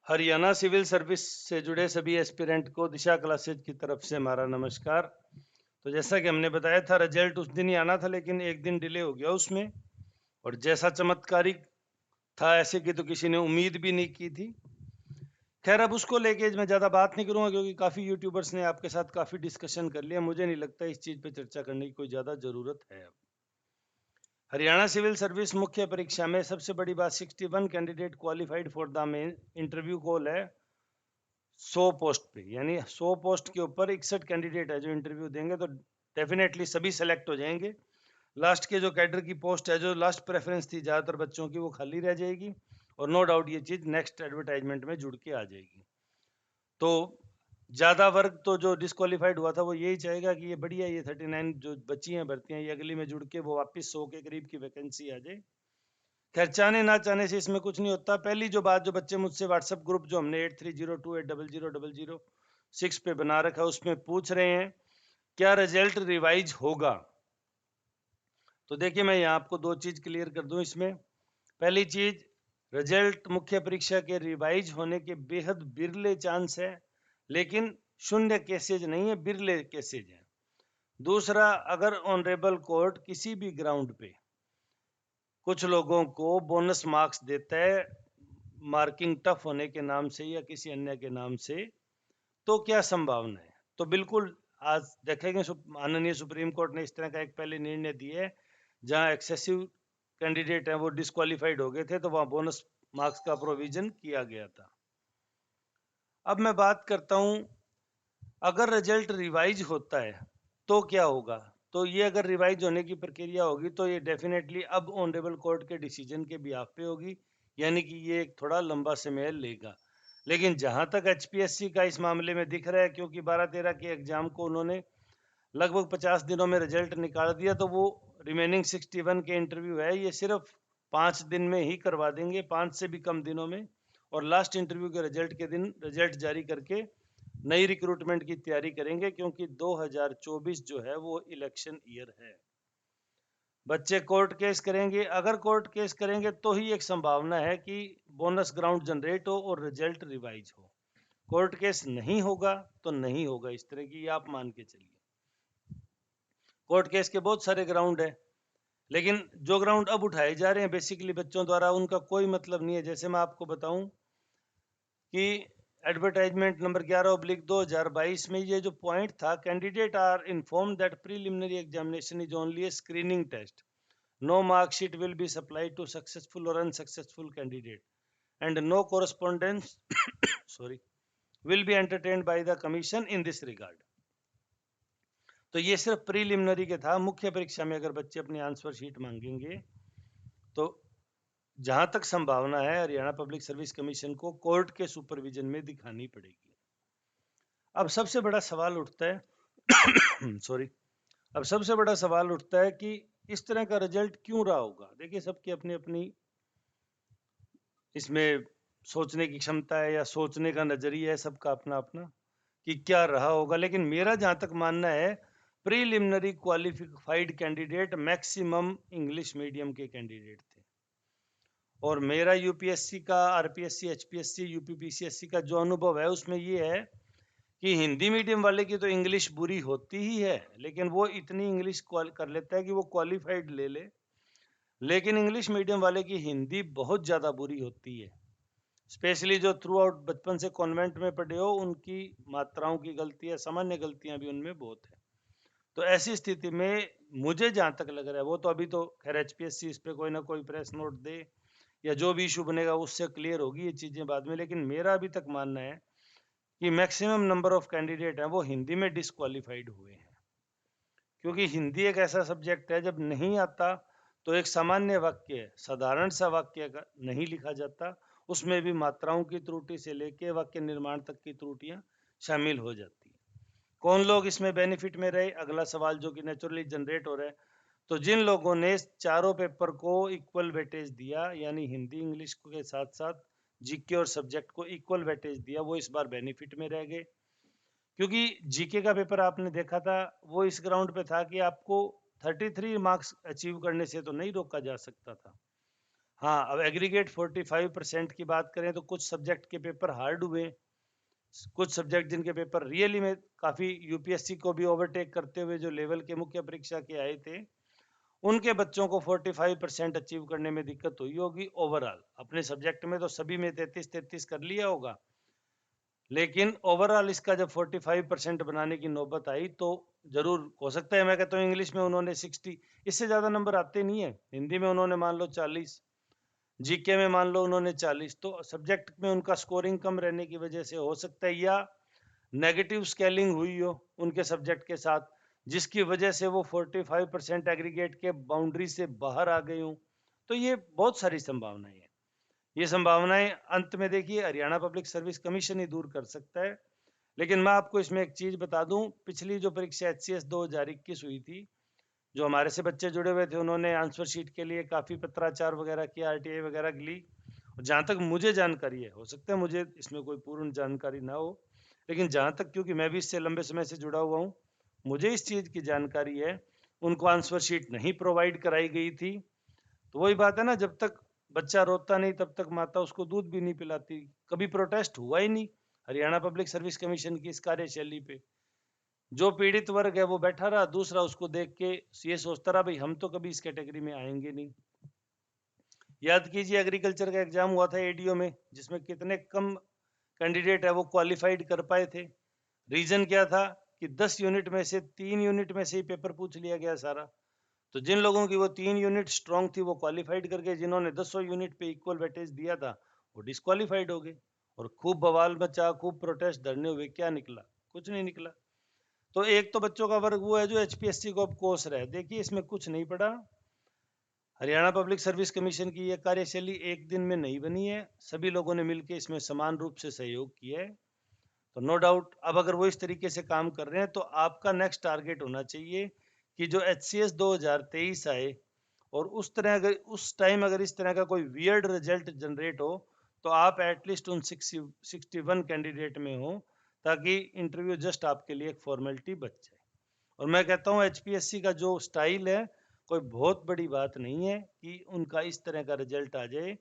Haryana civil service से जुड़े सभी एस्पिरेंट को दिशा क्लासेज की तरफ से हमारा नमस्कार। तो जैसा कि हमने बताया था, रिजल्ट उस दिन ही आना था, लेकिन एक दिन डिले हो गया उसमें। और जैसा चमत्कारिक था, ऐसे की तो किसी ने उम्मीद भी नहीं की थी। खैर, अब उसको लेके मैं ज़्यादा बात नहीं करूंगा, क्योंकि काफ़ी यूट्यूबर्स ने आपके साथ काफ़ी डिस्कशन कर लिया। मुझे नहीं लगता इस चीज़ पे चर्चा करने की कोई ज़्यादा ज़रूरत है। अब हरियाणा सिविल सर्विस मुख्य परीक्षा में सबसे बड़ी बात, 61 candidate qualified for the main interview call है 100 पोस्ट पे। यानी 100 पोस्ट के ऊपर 61 कैंडिडेट है जो इंटरव्यू देंगे, तो डेफिनेटली सभी सेलेक्ट हो जाएंगे। लास्ट के जो कैडर की पोस्ट है, जो लास्ट प्रेफरेंस थी ज़्यादातर बच्चों की, वो खाली रह जाएगी। और नो डाउट ये चीज़ नेक्स्ट एडवर्टाइजमेंट में जुड़ के आ जाएगी। तो ज़्यादा वर्ग तो जो डिस्क्वालीफाइड हुआ था वो यही चाहेगा कि ये बढ़िया, ये 39 जो बची हैं भर्तियाँ, ये अगली में जुड़ के वो वापस 100 के करीब की वैकेंसी आ जाए। खैर, चाहने ना चाहने से इसमें कुछ नहीं होता। पहली जो बात, जो बच्चे मुझसे व्हाट्सएप ग्रुप जो हमने 8302800006 पे बना रखा है, उसमें पूछ रहे हैं क्या रिजल्ट रिवाइज होगा। तो देखिए, मैं यहाँ आपको दो चीज क्लियर कर दूं इसमें। पहली चीज, रिजल्ट मुख्य परीक्षा के रिवाइज होने के बेहद बिरले चांस है, लेकिन शून्य केसेज नहीं है, बिरले केसेज है। दूसरा, अगर ऑनरेबल कोर्ट किसी भी ग्राउंड पे कुछ लोगों को बोनस मार्क्स देता है, मार्किंग टफ होने के नाम से या किसी अन्य के नाम से, तो क्या संभावना है। तो बिल्कुल आज देखेंगे, माननीय सुप्रीम कोर्ट ने इस तरह का एक पहले निर्णय दिया है, जहां एक्सेसिव कैंडिडेट हैं वो डिस्क्वालीफाइड हो गए थे, तो वहां बोनस मार्क्स का प्रोविजन किया गया था। अब मैं बात करता हूं, अगर रिजल्ट रिवाइज होता है तो क्या होगा। तो ये अगर रिवाइज होने की प्रक्रिया होगी, तो ये डेफिनेटली अब ऑनरेबल कोर्ट के डिसीजन के बिहाफ पे होगी, यानी कि ये एक थोड़ा लंबा समय लेगा। लेकिन जहां तक एचपीएससी का इस मामले में दिख रहा है, क्योंकि 12-13 के एग्जाम को उन्होंने लगभग 50 दिनों में रिजल्ट निकाल दिया, तो वो रिमेनिंग 61 के इंटरव्यू है, ये सिर्फ 5 दिन में ही करवा देंगे, 5 से भी कम दिनों में। और लास्ट इंटरव्यू के रिजल्ट के दिन रिजल्ट जारी करके नई रिक्रूटमेंट की तैयारी करेंगे, क्योंकि 2024 जो है वो इलेक्शन ईयर है। बच्चे कोर्ट केस करेंगे। अगर कोर्ट केस करेंगे तो ही एक संभावना है कि बोनस ग्राउंड जनरेट हो और रिजल्ट रिवाइज हो। कोर्ट केस नहीं होगा तो नहीं होगा, इस तरह की आप मान के चलिए। कोर्ट केस के बहुत सारे ग्राउंड है, लेकिन जो ग्राउंड अब उठाए जा रहे हैं बेसिकली बच्चों द्वारा, उनका कोई मतलब नहीं है। जैसे मैं आपको बताऊं कि एडवर्टाइजमेंट नंबर 11/2022 में ये जो पॉइंट था, candidate are informed that preliminary examination is only a screening test, no marksheet will be supplied to successful और unsuccessful candidate, and no correspondence sorry will be entertained by the commission in this regard. तो ये सिर्फ preliminary के था। मुख्य परीक्षा में अगर बच्चे अपनी आंसर शीट मांगेंगे, तो जहां तक संभावना है, हरियाणा पब्लिक सर्विस कमीशन को कोर्ट के सुपरविजन में दिखानी पड़ेगी। अब सबसे बड़ा सवाल उठता है सॉरी अब सबसे बड़ा सवाल उठता है कि इस तरह का रिजल्ट क्यों रहा होगा। देखिए, सबकी अपनी अपनी इसमें सोचने की क्षमता है, या सोचने का नजरिया है सबका अपना अपना, कि क्या रहा होगा। लेकिन मेरा जहां तक मानना है, preliminary qualified candidate maximum English medium के कैंडिडेट थे। और मेरा यूपीएससी का, आरपीएससी, एचपीएससी, यूपीपीसीएससी का जो अनुभव है, उसमें ये है कि हिंदी मीडियम वाले की तो इंग्लिश बुरी होती ही है, लेकिन वो इतनी इंग्लिश कर लेता है कि वो क्वालिफाइड ले ले। लेकिन इंग्लिश मीडियम वाले की हिंदी बहुत ज़्यादा बुरी होती है, स्पेशली जो थ्रू आउट बचपन से कॉन्वेंट में पढ़े हो, उनकी मात्राओं की गलतियां, सामान्य गलतियां भी उनमें बहुत है। तो ऐसी स्थिति में मुझे जहां तक लग रहा है, वो तो अभी तो खैर एचपीएससी इस पे कोई ना कोई प्रेस नोट दे, या जो भी इशू बनेगा उससे क्लियर होगी ये चीज़ें बाद में। लेकिन मेरा अभी तक मानना है कि मैक्सिमम नंबर ऑफ कैंडिडेट हैं वो हिंदी में डिस्क्वालीफाइड हुए हैं, क्योंकि हिंदी एक ऐसा सब्जेक्ट है, जब नहीं आता तो एक सामान्य वाक्य, साधारण सा वाक्य का नहीं लिखा जाता, उसमें भी मात्राओं की त्रुटि से लेके वाक्य निर्माण तक की त्रुटियां शामिल हो जाती है। कौन लोग इसमें बेनिफिट में रहे, अगला सवाल जो कि नेचुरली जनरेट हो रहा है। तो जिन लोगों ने चारों पेपर को इक्वल वेटेज दिया, यानी हिंदी इंग्लिश के साथ साथ जीके और सब्जेक्ट को इक्वल वेटेज दिया, वो इस बार बेनिफिट में रह गए। क्योंकि जीके का पेपर आपने देखा था, वो इस ग्राउंड पे था कि आपको 33 मार्क्स अचीव करने से तो नहीं रोका जा सकता था। हाँ, अब एग्रीगेट 45% की बात करें तो कुछ सब्जेक्ट के पेपर हार्ड हुए, कुछ सब्जेक्ट जिनके पेपर रियली में काफी यूपीएससी को भी ओवरटेक करते हुए जो लेवल के मुख्य परीक्षा के आए थे, उनके बच्चों को 45% अचीव करने में दिक्कत हुई होगी। ओवरऑल अपने सब्जेक्ट में तो सभी में 33-33 कर लिया होगा, लेकिन ओवरऑल इसका जब 45% बनाने की नौबत आई तो जरूर हो सकता है, मैं कहता हूँ इंग्लिश में उन्होंने 60, इससे ज्यादा नंबर आते नहीं है। हिंदी में उन्होंने मान लो 40, जीके में मान लो उन्होंने 40, तो सब्जेक्ट में उनका स्कोरिंग कम रहने की वजह से हो सकता है, या नेगेटिव स्केलिंग हुई हो उनके सब्जेक्ट के साथ, जिसकी वजह से वो 45% एग्रीगेट के बाउंड्री से बाहर आ गए हूँ। तो ये बहुत सारी संभावनाएं हैं। ये संभावनाएं अंत में देखिए हरियाणा पब्लिक सर्विस कमीशन ही दूर कर सकता है। लेकिन मैं आपको इसमें एक चीज बता दूं, पिछली जो परीक्षा HCS 2021 हुई थी, जो हमारे से बच्चे जुड़े हुए थे, उन्होंने आंसर शीट के लिए काफी पत्राचार वगैरह किया, RTI वगैरह ली। जहां तक मुझे जानकारी है, हो सकता है मुझे इसमें कोई पूर्ण जानकारी ना हो, लेकिन जहां तक, क्योंकि मैं भी इससे लंबे समय से जुड़ा हुआ हूँ, मुझे इस चीज की जानकारी है, उनको आंसर शीट नहीं प्रोवाइड कराई गई थी। तो वही बात है ना, जब तक बच्चा रोता नहीं तब तक माता उसको दूध भी नहीं पिलाती। कभी प्रोटेस्ट हुआ ही नहीं हरियाणा पब्लिक सर्विस कमीशन की इस कार्यशैली पे। जो पीड़ित वर्ग है वो बैठा रहा, दूसरा उसको देख के ये सोचता रहा भाई हम तो कभी इस कैटेगरी में आएंगे नहीं। याद कीजिए एग्रीकल्चर का एग्जाम हुआ था ADO में, जिसमें कितने कम कैंडिडेट है वो क्वालिफाइड कर पाए थे। रीजन क्या था कि 10 यूनिट में से 3 यूनिट में से ही पेपर पूछ लिया गया सारा। तो जिन लोगों की वो 3 यूनिट स्ट्रांग थी वो क्वालिफाइड कर गए, जिन्होंने 10 यूनिट पे इक्वल वेटेज दिया था वो डिस्क्वालीफाइड हो गए। और खूब बवाल मचा, खूब प्रोटेस्ट धरने हुए, क्या निकला? कुछ नहीं निकला। तो एक तो बच्चों का वर्ग वो है जो HPSC को अब कोस रहा है। देखिए इसमें कुछ नहीं पड़ा। हरियाणा पब्लिक सर्विस कमीशन की यह कार्यशैली एक दिन में नहीं बनी है, सभी लोगों ने मिलकर इसमें समान रूप से सहयोग किया है। तो नो डाउट अब अगर वो इस तरीके से काम कर रहे हैं तो आपका नेक्स्ट टारगेट होना चाहिए कि जो HCS 2023 आए, और उस तरह अगर उस टाइम अगर इस तरह का कोई वियर्ड रिजल्ट जनरेट हो तो आप एटलीस्ट उन 61 कैंडिडेट में हो, ताकि इंटरव्यू जस्ट आपके लिए एक फॉर्मेलिटी बच जाए। और मैं कहता हूँ HPSC का जो स्टाइल है, कोई बहुत बड़ी बात नहीं है कि उनका इस तरह का रिजल्ट आ जाए,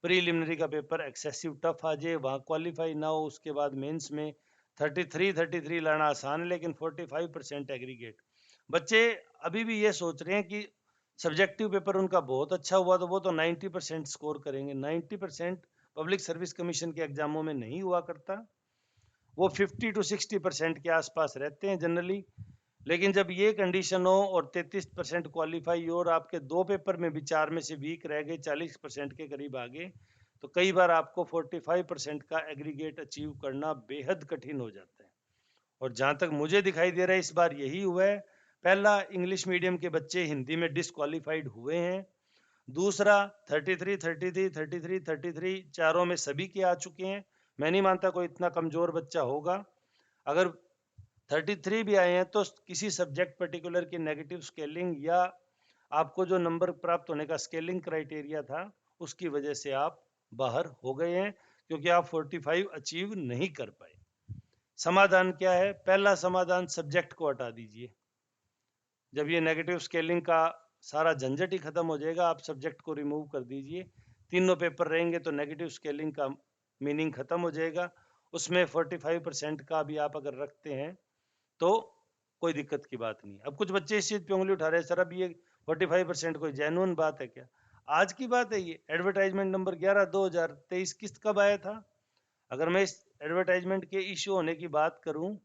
प्रीलिमिनरी का पेपर एक्सेसिव टफ आ जाए, वहाँ क्वालिफाई ना हो, उसके बाद मेंस में 33 लाना आसान है, लेकिन 45% एग्रीगेट। बच्चे अभी भी ये सोच रहे हैं कि सब्जेक्टिव पेपर उनका बहुत अच्छा हुआ तो वो तो 90% स्कोर करेंगे। 90% पब्लिक सर्विस कमीशन के एग्जामों में नहीं हुआ करता, वो 50 to 60% के आसपास रहते हैं जनरली। लेकिन जब ये कंडीशन हो और 33% क्वालिफाई हो और आपके 2 पेपर में भी 4 में से वीक रह गए, 40% के करीब आगे, तो कई बार आपको 45% का एग्रीगेट अचीव करना बेहद कठिन हो जाता है। और जहां तक मुझे दिखाई दे रहा है इस बार यही हुआ है। पहला, इंग्लिश मीडियम के बच्चे हिंदी में डिसक्वालीफाइड हुए हैं। दूसरा, 33 चारों में सभी के आ चुके हैं। मैं नहीं मानता कोई इतना कमजोर बच्चा होगा। अगर 33 भी आए हैं तो किसी सब्जेक्ट पर्टिकुलर की नेगेटिव स्केलिंग या आपको जो नंबर प्राप्त होने का स्केलिंग क्राइटेरिया था उसकी वजह से आप बाहर हो गए हैं, क्योंकि आप 45 अचीव नहीं कर पाए। समाधान क्या है? पहला समाधान, सब्जेक्ट को हटा दीजिए। जब ये नेगेटिव स्केलिंग का सारा झंझट ही खत्म हो जाएगा, आप सब्जेक्ट को रिमूव कर दीजिए। तीनों पेपर रहेंगे तो नेगेटिव स्केलिंग का मीनिंग खत्म हो जाएगा। उसमें 45% का भी आप अगर रखते हैं तो कोई दिक्कत की बात नहीं। अब कुछ बच्चे इस चीज पे उंगली उठा रहे हैं, सर अब ये 45% कोई जेन्युइन बात है क्या? आज की बात है ये। एडवर्टाइजमेंट नंबर 11/2023 किस्त कब आया था? अगर मैं इस एडवर्टाइजमेंट के इश्यू होने की बात करूं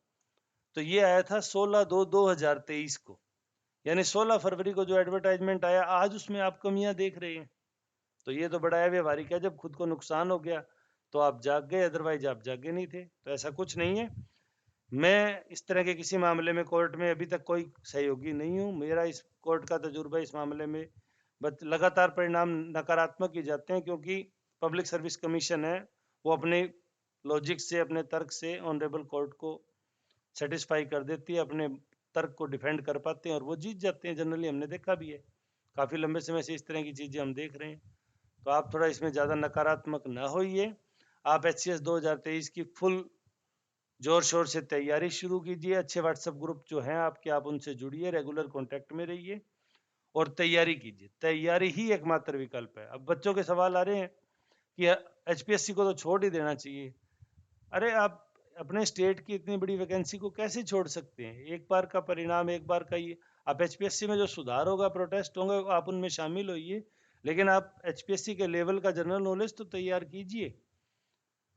तो ये आया था 16/2/2023 को, यानी 16 फरवरी को जो एडवर्टाइजमेंट आया, आज उसमें आप कमियां देख रहे हैं। तो ये तो बड़ा व्यवहारिक है। जब खुद को नुकसान हो गया तो आप जाग गए, अदरवाइज आप जागे नहीं थे। तो ऐसा कुछ नहीं है। मैं इस तरह के किसी मामले में कोर्ट में अभी तक कोई सहयोगी नहीं हूँ। मेरा इस कोर्ट का तजुर्बा इस मामले में बस लगातार परिणाम नकारात्मक ही जाते हैं, क्योंकि पब्लिक सर्विस कमीशन है वो अपने लॉजिक से, अपने तर्क से ऑनरेबल कोर्ट को सेटिस्फाई कर देती है, अपने तर्क को डिफेंड कर पाते हैं और वो जीत जाते हैं। जनरली हमने देखा भी है, काफ़ी लंबे समय से इस तरह की चीज़ें हम देख रहे हैं। तो आप थोड़ा इसमें ज़्यादा नकारात्मक ना होइए। आप HCS 2023 की फुल जोर शोर से तैयारी शुरू कीजिए। अच्छे व्हाट्सएप ग्रुप जो हैं आपके, आप उनसे जुड़िए, रेगुलर कांटेक्ट में रहिए। और तैयारी कीजिए। तैयारी ही एकमात्र विकल्प है। अब बच्चों के सवाल आ रहे हैं कि एचपीएससी को तो छोड़ ही देना चाहिए। अरे आप अपने स्टेट की इतनी बड़ी वैकेंसी को कैसे छोड़ सकते हैं? एक बार का परिणाम, एक बार का ये, आप एचपीएससी में जो सुधार होगा, प्रोटेस्ट होंगे, आप उनमें शामिल होइए, लेकिन आप एचपीएससी के लेवल का जनरल नॉलेज तो तैयार कीजिए।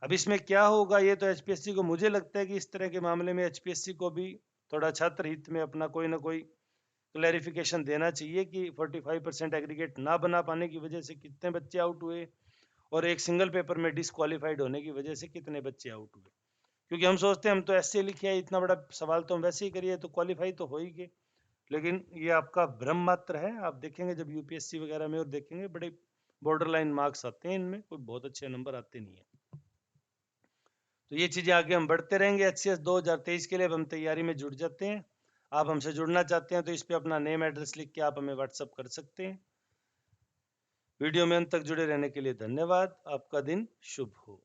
अब इसमें क्या होगा ये तो एचपीएससी को, मुझे लगता है कि इस तरह के मामले में एचपीएससी को भी थोड़ा छात्र हित में अपना कोई ना कोई क्लैरिफिकेशन देना चाहिए कि 45% एग्रीगेट ना बना पाने की वजह से कितने बच्चे आउट हुए और एक सिंगल पेपर में डिसक्वालीफाइड होने की वजह से कितने बच्चे आउट हुए। क्योंकि हम सोचते हैं हम तो ऐसे लिखे है, इतना बड़ा सवाल तो हम वैसे ही करिए तो क्वालिफाई तो हो ही गए, लेकिन ये आपका भ्रम मात्र है। आप देखेंगे जब यूपीएससी वगैरह में और देखेंगे, बड़े बॉर्डर लाइन मार्क्स आते हैं इनमें, कोई बहुत अच्छे नंबर आते नहीं है। तो ये चीजें आगे हम बढ़ते रहेंगे। एचसीएस 2023 के लिए अब हम तैयारी में जुट जाते हैं। आप हमसे जुड़ना चाहते हैं तो इस पे अपना नेम एड्रेस लिख के आप हमें व्हाट्सअप कर सकते हैं। वीडियो में अंत तक जुड़े रहने के लिए धन्यवाद। आपका दिन शुभ हो।